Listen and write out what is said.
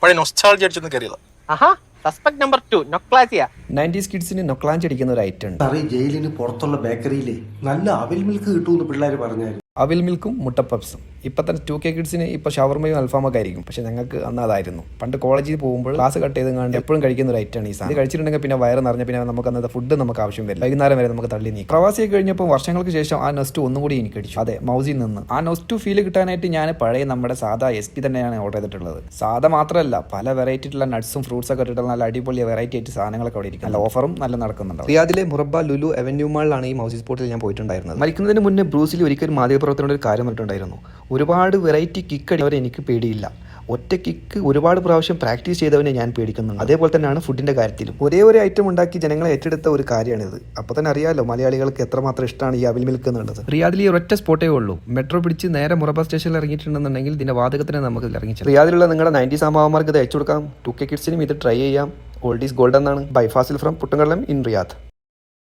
പഴയ നൊസ്റ്റാൾജി അടിച്ചൊന്ന് കയറിയതാ. ആഹാ, suspect number 2 നൊക്ലാസിയ. 90s കിഡ്സിന് നൊക്ലാഞ്ച് അടിക്കുന്ന ഒരു ഐറ്റം ഉണ്ട്. സാറേ, ജയിലിന് പുറത്തുള്ള ബേക്കറിയിലെ നല്ല അവിൽ മിൽക്ക് കിട്ടുമെന്ന് പിള്ളേർ പറഞ്ഞായിരുന്നു. അവിൽ മിൽക്കും മുട്ട പപ്സും. ഇപ്പം തന്നെ 2K കിഡ്സിന് ഇപ്പോൾ ഷവർമയും അൽഫാമൊക്കെ ആയിരിക്കും. പക്ഷെ ഞങ്ങൾക്ക് അന്ന് അതായിരുന്നു. പണ്ട് കോളേജിൽ പോകുമ്പോൾ ക്ലാസ് കട്ട് ചെയ്ത് കണ്ട് എപ്പോഴും കഴിക്കുന്ന ഒരു ഐറ്റമാണ് ഈ സാധനം. ഇത് കഴിച്ചിട്ടുണ്ടെങ്കിൽ പിന്നെ വയറ് നിറഞ്ഞ പിന്നെ നമുക്ക് അന്നത്തെ ഫുഡ് നമുക്ക് ആവശ്യം വരില്ല. വൈകുന്നേരം വരെ നമുക്ക് തള്ളി നീക്കും. പ്രവാസിയൊക്കെ കഴിഞ്ഞപ്പോൾ വർഷങ്ങൾക്ക് ശേഷം ആ നെസ്റ്റ് ഒന്നും കൂടി എനിക്ക് അടിച്ചു. അതെ, മൗസിൽ നിന്ന് ആ നെസ്റ്റ് ഫീൽ കിട്ടാനായിട്ട് ഞാൻ പഴയ നമ്മുടെ സാധാ SP തന്നെയാണ് ഓർഡർ ചെയ്തിട്ടുള്ളത്. സാധാ മാത്രമല്ല, പല വെറൈറ്റി ആയിട്ടുള്ള നട്ട്സും ഫ്രൂട്ട്സ് ഒക്കെ ഇട്ടിട്ടുള്ള നല്ല അടിപൊളി വെറൈറ്റി ആയിട്ട് സാധനങ്ങളൊക്കെ അവിടെ ഇരിക്കും. നല്ല ഓഫറും നല്ല നടക്കുന്നുണ്ട്. റിയാദിലെ മുറബ ലുലു അവന്യൂ മാളിലാണ് ഈ മൗസി സ്പോട്ടിൽ ഞാൻ പോയിട്ടുണ്ടായിരുന്നത്. മരിക്കുന്നതിന് മുന്നേ ബ്രൂസിൽ ഒരിക്കലും മാധ്യമപ്രവർത്തനോട് ഒരു കാര്യം പറഞ്ഞിട്ടുണ്ടായിരുന്നു. ഒരുപാട് വെറൈറ്റി കിക്ക് അടിവരെ എനിക്ക് പേടിയില്ല. ഒറ്റ കിക്ക് ഒരുപാട് പ്രാവശ്യം പ്രാക്ടീസ് ചെയ്തവനെ ഞാൻ പേടിക്കുന്നുണ്ട്. അതേപോലെ തന്നെയാണ് ഫുഡിന്റെ കാര്യത്തിലും. ഒരേ ഒരു ഐറ്റം ഉണ്ടാക്കി ജനങ്ങളെ ഏറ്റെടുത്ത ഒരു കാര്യമാണിത്. അപ്പോൾ തന്നെ അറിയാമല്ലോ മലയാളികൾക്ക് എത്രമാത്രം ഇഷ്ടമാണ് ഈ അവിൽ മിൽക്ക് എന്നുള്ളത്. റിയാദിൽ ഈ ഒറ്റ സ്പോട്ടേ ഉള്ളൂ. മെട്രോ പിടിച്ച് നേരെ മുറബ സ്റ്റേഷനിൽ ഇറങ്ങിയിട്ടുണ്ടെന്നുണ്ടെങ്കിൽ ഇതിന്റെ വാതകത്തിന് നമുക്ക് ഇറങ്ങിച്ചു. റിയാദിലുള്ള നിങ്ങളുടെ 90s അമ്മാവന്മാർക്ക് ഇത് അയച്ചു കൊടുക്കാം. 2K കിഡ്സിനും ഇത് ട്രൈ ചെയ്യാം. ഓൾഡ് ഈസ് ഗോൾഡ് എന്നാണ്. By Fasil from Puttungandam in Riyadh.